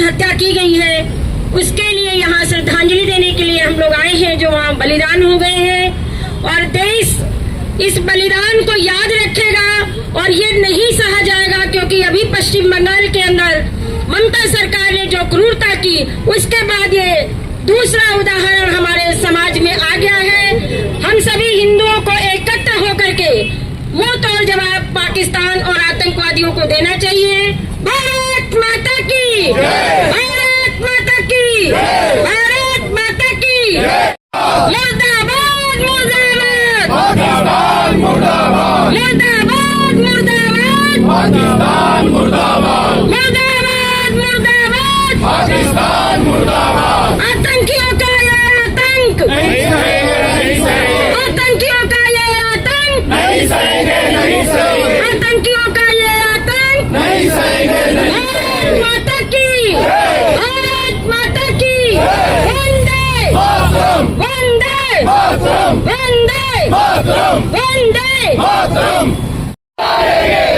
हत्या की गई है, उसके लिए यहाँ श्रद्धांजलि देने के लिए हम लोग आए हैं जो वहाँ बलिदान हो गए हैं। और देश इस बलिदान को याद रखेगा और ये नहीं सहा जाएगा, क्योंकि अभी पश्चिम बंगाल के अंदर ममता सरकार ने जो क्रूरता की, उसके बाद ये दूसरा उदाहरण हमारे समाज में आ गया है। हम सभी हिंदुओं को एकत्र होकर के मुंह तोड़ जवाब पाकिस्तान और आतंकवादियों को देना चाहिए। भारत माता की, भारत माता की, भारत माता की, मुर्दाबाद मुर्दाबाद, मुर्दाबाद मुर्दाबाद, मुर्दाबाद मुर्दाबाद, पाकिस्तान मुर्दाबाद, मुर्दाबाद मुर्दाबाद, पाकिस्तान मुर्दाबाद। आतंकियों का ये आतंक, नहीं सहेंगे, नहीं सहेंगे, आतंकियों का ये आतंक, नहीं सहेंगे, नहीं सहेंगे, आतंकियों का ये आतंक। नहीं सहेंगे, नहीं भारत माता की, भारत माता की, वंदे मातरम, वंदे मातरम, वंदे मातरम, वंदे। मातरम।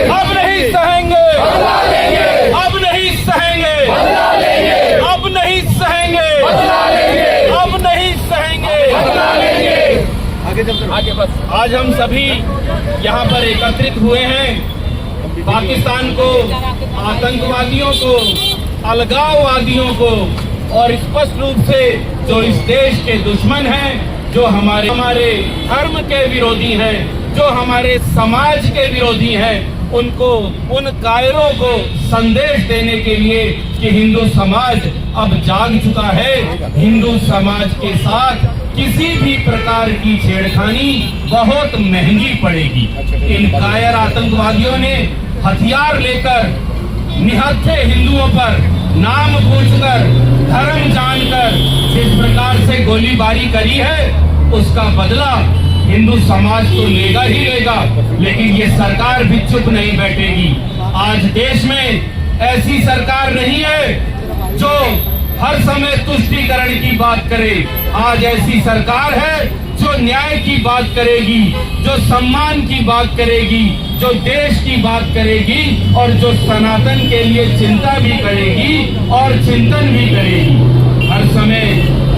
अब नहीं सहेंगे, बदला लेंगे, अब नहीं सहेंगे, बदला लेंगे, अब नहीं सहेंगे, बदला लेंगे, अब नहीं सहेंगे। बदला लेंगे। आगे बस। आज हम सभी यहाँ पर एकत्रित हुए हैं पाकिस्तान को, आतंकवादियों को, अलगाववादियों को और स्पष्ट रूप से जो इस देश के दुश्मन हैं, जो हमारे धर्म के विरोधी हैं, जो हमारे समाज के विरोधी हैं, उनको, उन कायरों को संदेश देने के लिए कि हिंदू समाज अब जाग चुका है। हिंदू समाज के साथ किसी भी प्रकार की छेड़खानी बहुत महंगी पड़ेगी। इन कायर आतंकवादियों ने हथियार लेकर निहत्थे हिंदुओं पर नाम पूछकर, धर्म जानकर जिस प्रकार से गोलीबारी करी है, उसका बदला हिंदू समाज तो लेगा ही लेगा, लेकिन ये सरकार भी चुप नहीं बैठेगी। आज देश में ऐसी सरकार नहीं है जो हर समय तुष्टीकरण की बात करे। आज ऐसी सरकार है जो न्याय की बात करेगी, जो सम्मान की बात करेगी, जो देश की बात करेगी और जो सनातन के लिए चिंता भी करेगी और चिंतन भी करेगी। हर समय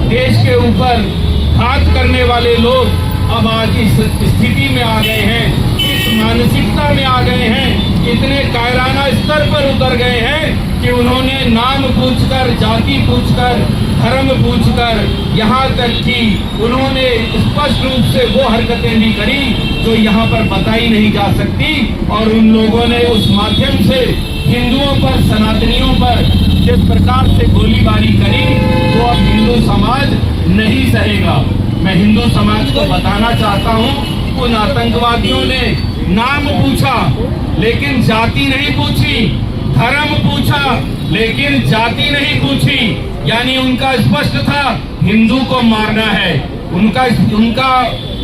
देश के ऊपर घात करने वाले लोग अब आज इस स्थिति में आ गए हैं, इस मानसिकता में आ गए हैं, इतने कायराना स्तर पर उतर गए हैं कि उन्होंने नाम पूछकर, जाति पूछकर, धर्म पूछकर, यहाँ तक कि उन्होंने स्पष्ट रूप से वो हरकतें भी करी जो यहाँ पर बताई नहीं जा सकती। और उन लोगों ने उस माध्यम से हिंदुओं पर, सनातनियों पर जिस प्रकार से गोलीबारी करी, वो अब हिंदू समाज नहीं सहेगा। मैं हिंदू समाज को बताना चाहता हूँ, उन आतंकवादियों ने नाम पूछा लेकिन जाति नहीं पूछी, धर्म पूछा लेकिन जाति नहीं पूछी। यानी उनका स्पष्ट था हिंदू को मारना है। उनका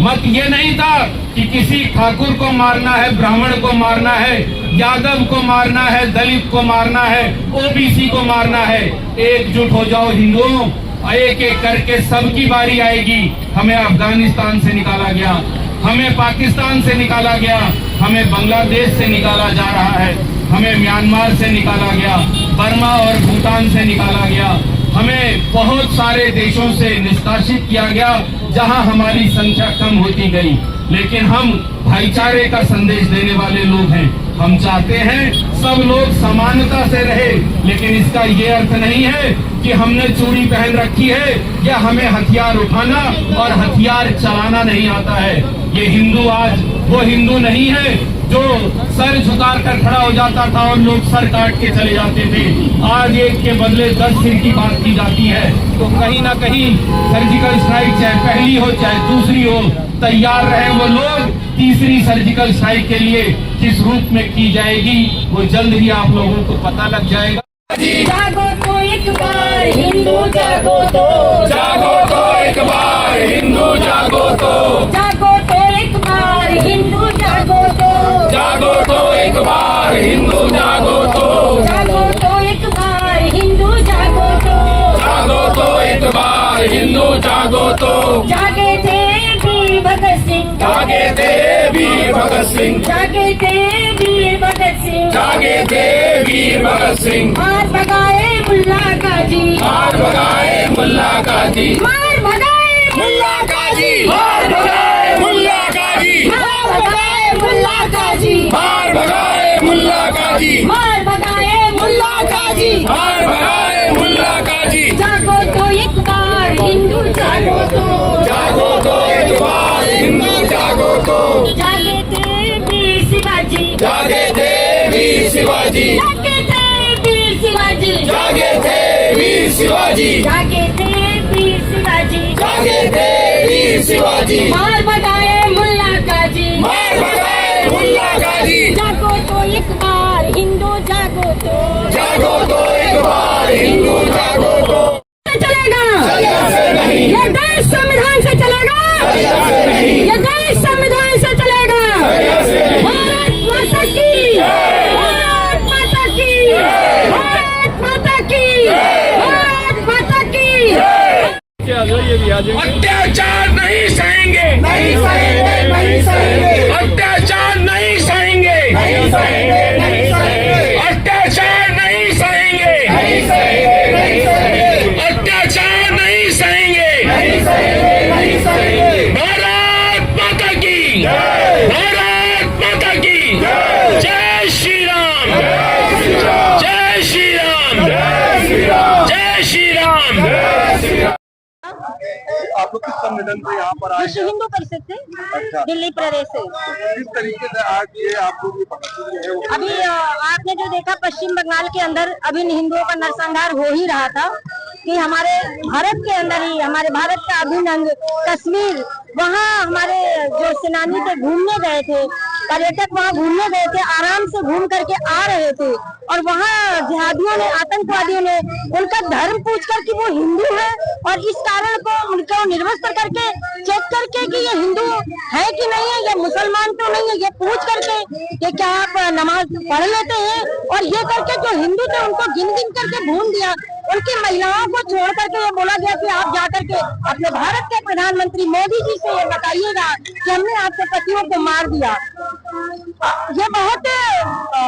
मत ये नहीं था कि किसी ठाकुर को मारना है, ब्राह्मण को मारना है, यादव को मारना है, दलित को मारना है, ओबीसी को मारना है। एकजुट हो जाओ हिंदुओं, एक एक करके सबकी बारी आएगी। हमें अफगानिस्तान से निकाला गया, हमें पाकिस्तान से निकाला गया, हमें बांग्लादेश से निकाला जा रहा है, हमें म्यांमार से निकाला गया, बर्मा और भूटान से निकाला गया, हमें बहुत सारे देशों से निष्कासित किया गया जहां हमारी संख्या कम होती गई। लेकिन हम भाईचारे का संदेश देने वाले लोग हैं। हम चाहते हैं सब लोग समानता से रहे, लेकिन इसका ये अर्थ नहीं है कि हमने चूड़ी पहन रखी है या हमें हथियार उठाना और हथियार चलाना नहीं आता है। ये हिंदू आज वो हिंदू नहीं है जो सर झुका कर खड़ा हो जाता था और लोग सर काट के चले जाते थे। आज एक के बदले 10 सिर की बात की जाती है। तो कहीं ना कहीं सर्जिकल स्ट्राइक चाहे पहली हो चाहे दूसरी हो, तैयार रहे वो लोग। तीसरी सर्जिकल स्ट्राइक के लिए किस रूप में की जाएगी वो जल्द ही आप लोगों को पता लग जाएगा। जागो तो एक बार हिंदू, जागो तो, जागो तो एक बार हिंदू, जागो तो, जागो तो एक बार हिंदू, जागो तो, जागो तो एक बार हिंदू, जागो तो, जागो तो एक बार हिंदू, जागो तो, जागो तो एक बार हिंदू, जागो तो। जागे थे वीर भगत सिंह, जागे थे वीर भगत सिंह, जागे थे वीर भगत सिंह, जागे थे वीर भगत सिंह, मार भगाए मुल्ला काजी, मार भगाए मुल्ला काजी, मार भगाए मुल्ला काजी, मार भगाए मुल्ला काजी, मार भगाए मुल्ला काजी, मार भगाए मुल्ला काजी, मार भगाए मुल्ला काजी। मार भगाए मुल्ला काजी। जागो तो एक बार हिंदू जागो तो एक बार हिंदू जागो तो, जागे थे वीर शिवाजी, जागे थे वीर शिवाजी, जागे थे वीर शिवाजी, जागे थे वीर शिवाजी, जागे थे वीर शिवाजी, जागे थे वीर शिवाजी, मार भगाए मुल्ला काजी, मार भगाए मुल्ला काजी। जागो तो एक बार हिंदू जागो तो एक बार हिंदू जागो तो, चलेगा, से नहीं, ये देश संविधान से चलेगा, से नहीं, ये देश संविधान से चलेगा। से नहीं। भारत माता की, भारत माता की, भारत माता की, भारत माता की। अत्याचार नहीं सहेंगे, नहीं सहेंगे, नहीं सहेंगे, अत्याचार नहीं सहेंगे, नहीं सहेंगे, नहीं सहेंगे, अत्याचार नहीं सहेंगे, नहीं सहेंगे, नहीं सहेंगे, अत्याचार नहीं सहेंगे। नहीं सहेंगे, नहीं सहेंगे। भारत माता की, जय, भारत माता की, जय, जय श्री राम, जय श्री राम, जय श्री राम, जय श्री राम, जय श्री राम। जय श्री राम। आप लोग किस संगठन से यहाँ पर आए विश्व हिंदू परिषद से, अच्छा। दिल्ली प्रदेश से। किस तरीके से आज ये आप लोग ये प्रदर्शन जो है वो अभी आपने जो देखा पश्चिम बंगाल के अंदर अभी हिंदुओं का नरसंहार हो ही रहा था कि हमारे भारत के अंदर ही, हमारे भारत का अभिन्न अंग कश्मीर, वहाँ हमारे जो सेनानी थे घूमने गए थे, पर्यटक वहाँ घूमने गए थे, आराम से घूम करके आ रहे थे और वहाँ जिहादियों ने, आतंकवादियों ने उनका धर्म पूछ कर कि वो हिंदू है और इस कारण को उनको निर्वस्त्र करके चेक करके कि ये हिंदू है कि नहीं है, ये मुसलमान तो नहीं है, ये पूछ करके कि क्या आप नमाज पढ़ लेते हैं, और ये करके जो हिंदू थे उनको गिन गिन करके भून दिया। उनकी महिलाओं को छोड़ करके ये बोला गया कि आप जाकर के अपने भारत के प्रधानमंत्री मोदी जी से ये बताइएगा कि हमने आपके पतियों को मार दिया। ये बहुत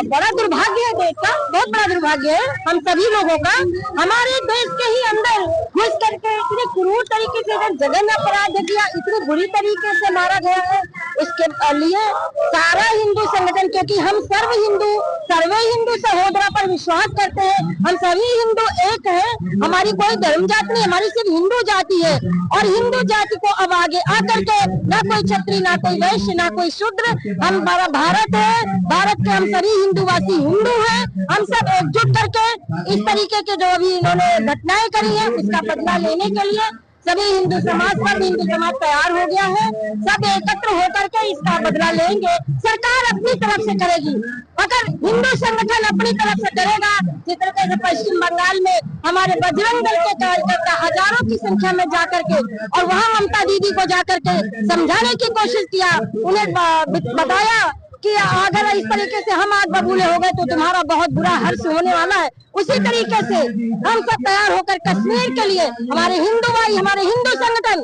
बड़ा दुर्भाग्य है देश का, बहुत बड़ा दुर्भाग्य है हम सभी लोगों का। हमारे देश के ही अंदर घुस करके इतने क्रूर तरीके से अगर जघन्य अपराध किया, इतनी बुरी तरीके से मारा गया है, उसके लिए सारा हिंदू संगठन, क्योंकि हम सर्वे हिंदू सहोदरा पर विश्वास करते हैं, हम सभी हिंदू एक है, हमारी कोई धर्म जाति नहीं, हमारी सिर्फ हिंदू जाति है। और हिंदू जाति को अब आगे आकर के ना कोई क्षत्रिय, ना कोई वैश्य, ना कोई शूद्र, हमारा भारत है, भारत के हम सभी हिंदूवासी हिंदू हैं, हम सब एकजुट करके इस तरीके के जो अभी इन्होंने घटनाएं करी है उसका बदला लेने के लिए सभी हिंदू समाज तैयार हो गया है। सब एकत्र होकर के इसका बदला लेंगे। सरकार अपनी तरफ से करेगी, अगर हिंदू संगठन अपनी तरफ से करेगा, जिस तरीके से पश्चिम बंगाल में हमारे बजरंग दल के कार्यकर्ता हजारों की संख्या में जाकर के और वहाँ ममता दीदी को जाकर के समझाने की कोशिश किया, उन्हें बताया कि अगर इस तरीके से हम आज बबूले हो गए तो तुम्हारा बहुत बुरा हर्ष होने वाला है। उसी तरीके से हम सब तैयार होकर कश्मीर के लिए, हमारे हिंदू भाई, हमारे हिंदू संगठन,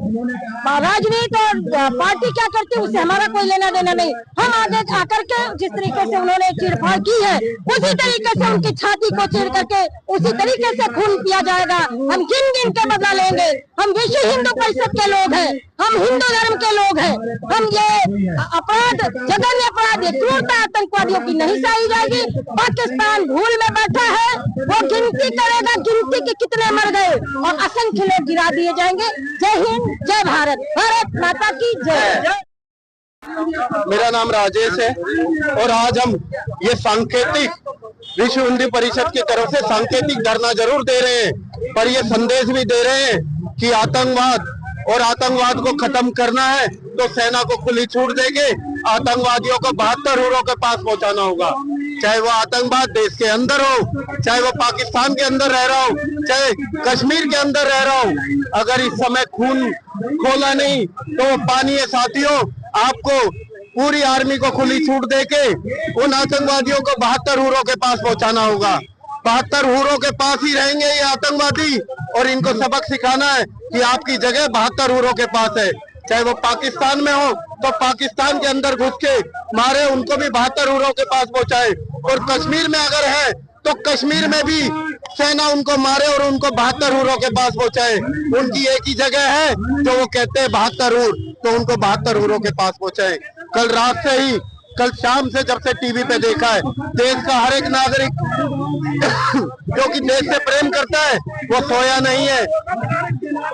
राजनीति और पार्टी क्या करती है उससे हमारा कोई लेना देना नहीं। हम आगे आकर के जिस तरीके से उन्होंने चीरफाड़ की है उसी तरीके से उनकी छाती को चीर करके उसी तरीके से खून पिया जाएगा। हम गिन गिन के बदला लेंगे। हम विश्व हिंदू परिषद के लोग हैं, हम हिंदू धर्म के लोग हैं। हम ये अपराध, जघन्य अपराध, क्रूरता आतंकवादियों की नहीं सही जाएगी। पाकिस्तान भूल में बैठा है, वो गिनती करेगा, गिनती के कितने मर गए और असंख्य लोग गिरा दिए जाएंगे। जय हिंद, जय भारत, भारत माता की जय। मेरा नाम राजेश है और आज हम ये सांकेतिक विश्व हिंदू परिषद की तरफ से सांकेतिक धरना जरूर दे रहे हैं, पर ये संदेश भी दे रहे हैं कि आतंकवाद को खत्म करना है तो सेना को खुली छूट देंगे। आतंकवादियों को 72 हुरों के पास पहुंचाना होगा, चाहे वो आतंकवाद देश के अंदर हो, चाहे वो पाकिस्तान के अंदर रह रहा हो, चाहे कश्मीर के अंदर रह रहा हो। अगर इस समय खून खोला नहीं तो पानी है साथियों, आपको पूरी आर्मी को खुली छूट देके उन आतंकवादियों को 72 हुरों के पास पहुंचाना होगा। 72 हुरों के पास ही रहेंगे ये आतंकवादी और इनको सबक सिखाना है कि आपकी जगह 72 हुरों के पास है। चाहे वो पाकिस्तान में हो तो पाकिस्तान के अंदर घुस के मारे, उनको भी 72 हुरों के पास पहुंचाए। और कश्मीर में अगर है तो कश्मीर में भी सेना उनको मारे और उनको 72 हुरों के पास पहुंचाए। उनकी एक ही जगह है जो वो कहते हैं 72 हुर, तो उनको 72 हुरों के पास पहुंचाए। कल रात से ही, कल शाम से जब से टीवी पे देखा है, देश का हर एक नागरिक जो कि देश से प्रेम करता है वो सोया नहीं है,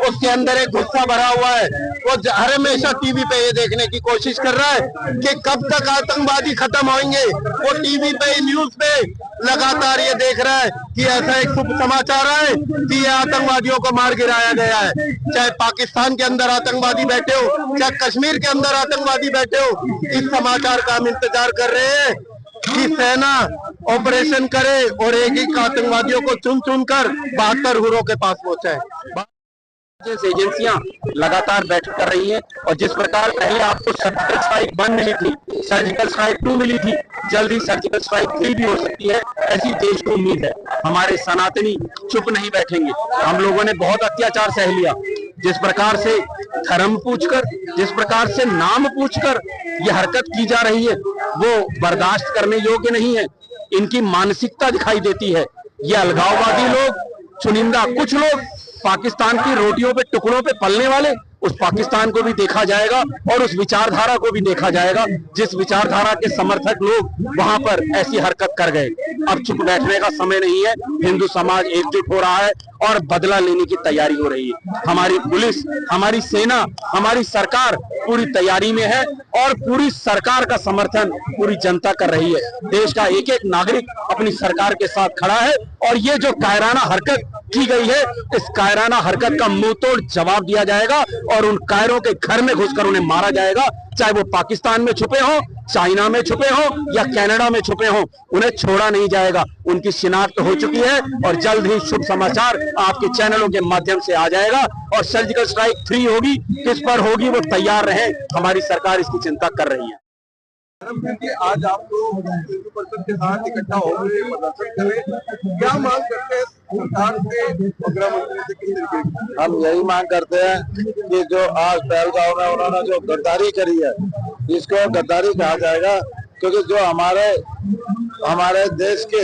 उसके अंदर एक गुस्सा भरा हुआ है। वो हर हमेशा टीवी पे ये देखने की कोशिश कर रहा है कि कब तक आतंकवादी खत्म होंगे। वो टीवी पे, न्यूज पे लगातार ये देख रहा है कि ऐसा एक शुभ समाचार है कि ये आतंकवादियों को मार गिराया गया है। चाहे पाकिस्तान के अंदर आतंकवादी बैठे हो, चाहे कश्मीर के अंदर आतंकवादी बैठे हो, इस समाचार का हम इंतजार कर रहे हैं कि सेना ऑपरेशन करे और एक एक आतंकवादियों को चुन चुन कर 72 हुरों के पास पहुंचाए। एजेंसियां लगातार बैठक कर रही हैं और जिस प्रकार पहले आपको सर्जिकल स्ट्राइक 1 मिली थी, सर्जिकल स्ट्राइक 2 मिली थी, जल्दी सर्जिकल स्ट्राइक 3 भी हो सकती है, ऐसी देश को उम्मीद है। हमारे सनातनी चुप नहीं बैठेंगे। हम लोगों ने बहुत अत्याचार सह लिया। जिस प्रकार से धर्म पूछकर, जिस प्रकार से नाम पूछकर ये हरकत की जा रही है वो बर्दाश्त करने योग्य नहीं है। इनकी मानसिकता दिखाई देती है। ये अलगाववादी लोग, चुनिंदा कुछ लोग, पाकिस्तान की रोटियों पे, टुकड़ों पे पलने वाले, उस पाकिस्तान को भी देखा जाएगा और उस विचारधारा को भी देखा जाएगा जिस विचारधारा के समर्थक लोग वहां पर ऐसी हरकत कर गए। अब चुप बैठने का समय नहीं है। हिंदू समाज एकजुट हो रहा है और बदला लेने की तैयारी हो रही है। हमारी पुलिस, हमारी सेना, हमारी सरकार पूरी तैयारी में है और पूरी सरकार का समर्थन पूरी जनता कर रही है। देश का एक एक नागरिक अपनी सरकार के साथ खड़ा है और ये जो कायराना हरकत की गई है, इस कायराना हरकत का मुंह तोड़ जवाब दिया जाएगा और उन कायरों के घर में घुसकर उन्हें मारा जाएगा। चाहे वो पाकिस्तान में छुपे हो, चाइना में छुपे हो या कनाडा में छुपे हो, उन्हें छोड़ा नहीं जाएगा। उनकी शिनाख्त हो चुकी है और जल्द ही शुभ समाचार आपके चैनलों के माध्यम से आ जाएगा। और सर्जिकल स्ट्राइक 3 होगी, किस पर होगी वो तैयार रहे। हमारी सरकार इसकी चिंता कर रही है। आज आप लोग हिंदू परिषद के साथ इकट्ठा हो गए, प्रदर्शन करें, क्या मांग करते हैं सरकार से और गृह मंत्री से? किस तरीके की? हम यही मांग करते हैं कि जो आज पहलगांव में उन्होंने जो गद्दारी करी है, इसको गद्दारी कहा जाएगा, क्योंकि जो हमारे देश के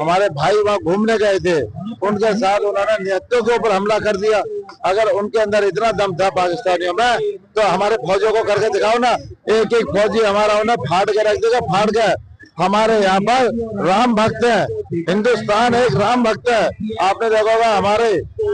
हमारे भाई वहाँ घूमने गए थे, उनके साथ उन्होंने निहत्तों के ऊपर हमला कर दिया। अगर उनके अंदर इतना दम था पाकिस्तानियों में तो हमारे फौजियों को करके दिखाओ ना। एक एक फौजी हमारा उन्हें फाड़ के रख देगा, फाड़ के। हमारे यहाँ पर राम भक्त है, हिंदुस्तान एक राम भक्त है। आपने देखा होगा हमारे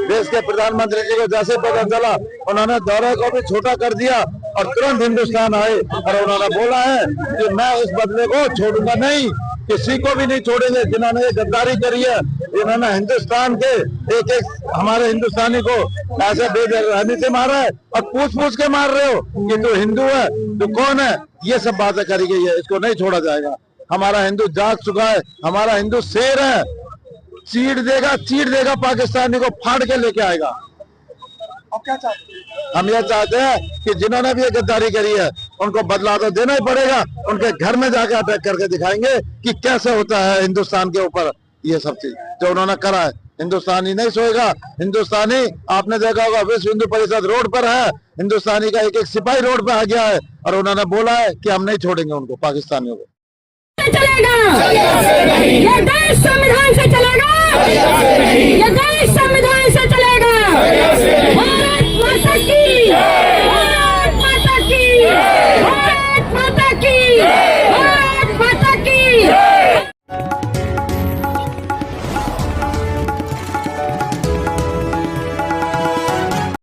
देश के प्रधानमंत्री जी को जैसे पता चला, उन्होंने दौरे को भी छोटा कर दिया और तुरंत हिंदुस्तान आए और उन्होंने बोला है कि मैं इस बदले को छोड़ूंगा नहीं, किसी को भी नहीं छोड़ेंगे जिन्होंने ये गद्दारी करी है। इन्होंने हिंदुस्तान के एक एक हमारे हिंदुस्तानी को ऐसे बेदरहमी से मारा है और पूछ पूछ के मार रहे हो कि तू हिंदू है, तू कौन है। ये सब बातें करी गई है, इसको नहीं छोड़ा जाएगा। हमारा हिंदू जाग चुका है, हमारा हिंदू शेर है, चीर देगा पाकिस्तानी को, फाड़ के लेके आएगा। क्या चाहते हैं? हम ये चाहते हैं कि जिन्होंने भी ये गद्दारी करी है उनको बदला तो देना ही पड़ेगा। उनके घर में जाके अटैक करके दिखाएंगे कि कैसे होता है हिंदुस्तान के ऊपर ये सब चीज जो उन्होंने करा है। हिंदुस्तानी नहीं सोएगा। हिंदुस्तानी, आपने देखा होगा विश्व हिंदू परिषद रोड पर है, हिंदुस्तानी का एक एक सिपाही रोड पर आ गया है और उन्होंने बोला है कि हम नहीं छोड़ेंगे उनको, पाकिस्तानियों को। चलेगा